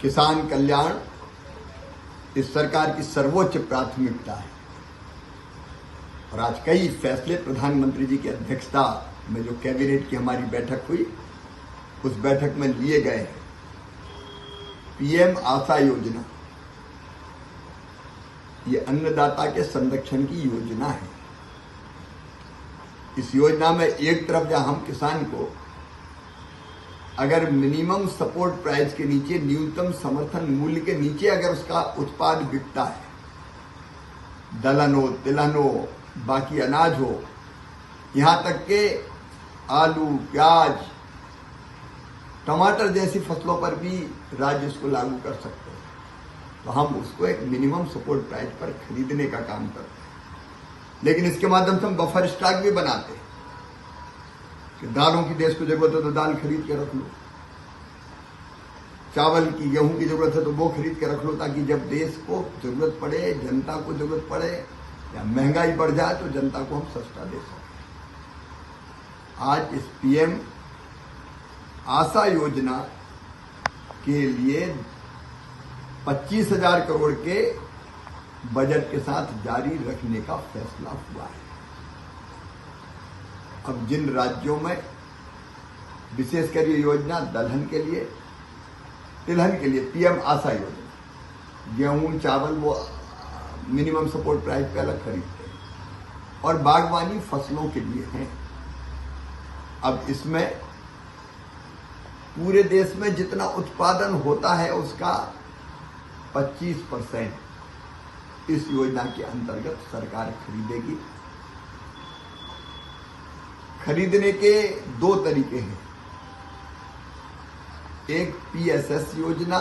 किसान कल्याण इस सरकार की सर्वोच्च प्राथमिकता है और आज कई फैसले प्रधानमंत्री जी की अध्यक्षता में जो कैबिनेट की हमारी बैठक हुई उस बैठक में लिए गए हैं। पीएम आशा योजना ये अन्नदाता के संरक्षण की योजना है। इस योजना में एक तरफ जहां हम किसान को अगर मिनिमम सपोर्ट प्राइस के नीचे, न्यूनतम समर्थन मूल्य के नीचे अगर उसका उत्पाद बिकता है, दलहन हो, तिलहन हो, बाकी अनाज हो, यहां तक के आलू, प्याज, टमाटर जैसी फसलों पर भी राज्य इसको लागू कर सकते हैं, तो हम उसको एक मिनिमम सपोर्ट प्राइस पर खरीदने का काम करते हैं। लेकिन इसके माध्यम से हम बफर स्टॉक भी बनाते हैं कि दालों की देश को जरूरत है तो दाल खरीद के रख लो, चावल की, गेहूं की जरूरत है तो वो खरीद के रख लो, ताकि जब देश को जरूरत पड़े, जनता को जरूरत पड़े या महंगाई बढ़ जाए तो जनता को हम सस्ता दे सकें। आज इस पीएम आशा योजना के लिए 25,000 करोड़ के बजट के साथ जारी रखने का फैसला हुआ है। अब जिन राज्यों में विशेषकर ये योजना दलहन के लिए, तिलहन के लिए पीएम आशा योजना, गेहूं, चावल वो मिनिमम सपोर्ट प्राइस पे अलग खरीदते हैं और बागवानी फसलों के लिए हैं। अब इसमें पूरे देश में जितना उत्पादन होता है उसका 25% इस योजना के अंतर्गत सरकार खरीदेगी। खरीदने के दो तरीके हैं, एक पीएसएस योजना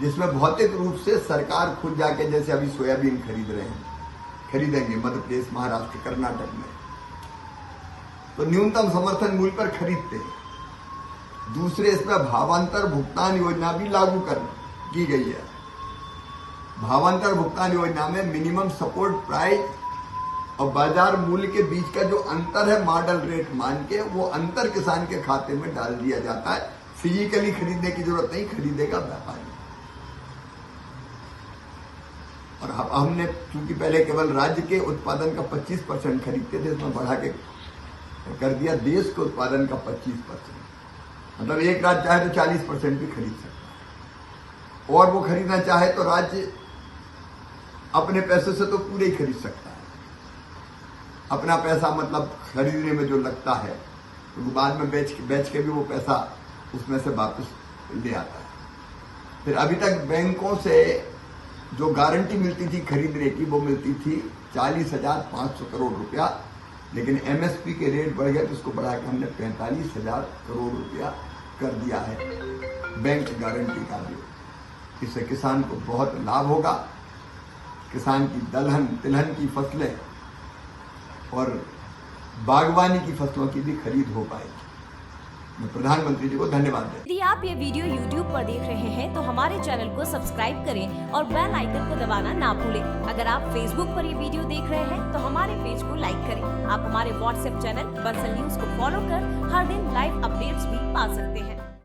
जिसमें भौतिक रूप से सरकार खुद जाके, जैसे अभी सोयाबीन खरीद रहे हैं, खरीदेंगे मध्य प्रदेश, महाराष्ट्र, कर्नाटक में, तो न्यूनतम समर्थन मूल्य पर खरीदते हैं। दूसरे, इसमें भावांतर भुगतान योजना भी लागू की गई है। भावांतर भुगतान योजना में मिनिमम सपोर्ट प्राइस और बाजार मूल्य के बीच का जो अंतर है, मॉडल रेट मान के, वो अंतर किसान के खाते में डाल दिया जाता है। फिजिकली खरीदने की जरूरत नहीं, खरीदेगा व्यापारी। और हमने चूंकि पहले केवल राज्य के उत्पादन का 25% खरीदते थे, इसमें बढ़ा के कर दिया देश के उत्पादन का 25%। मतलब एक राज्य चाहे तो 40% भी खरीद सकता है, और वो खरीदना चाहे तो राज्य अपने पैसे से तो पूरे ही खरीद सकता है। अपना पैसा मतलब खरीदने में जो लगता है तो बाद में बेच के भी वो पैसा उसमें से वापस ले आता है। फिर अभी तक बैंकों से जो गारंटी मिलती थी खरीदने की, वो मिलती थी 40,500 करोड़ रुपया, लेकिन एमएसपी के रेट बढ़ गए तो उसको बढ़ा के हमने 45,000 करोड़ रुपया कर दिया है बैंक गारंटी का भी। इससे किसान को बहुत लाभ होगा। किसान की दलहन, तिलहन की फसलें और बागवानी की फसलों की भी खरीद हो पाएगी। मैं प्रधानमंत्री जी को धन्यवाद देता हूं। यदि आप ये वीडियो YouTube पर देख रहे हैं तो हमारे चैनल को सब्सक्राइब करें और बेल आइकन को दबाना ना भूलें। अगर आप Facebook पर ये वीडियो देख रहे हैं तो हमारे पेज को लाइक करें। आप हमारे WhatsApp चैनल बंसल न्यूज को फॉलो कर हर दिन लाइव अपडेट्स भी पा सकते हैं।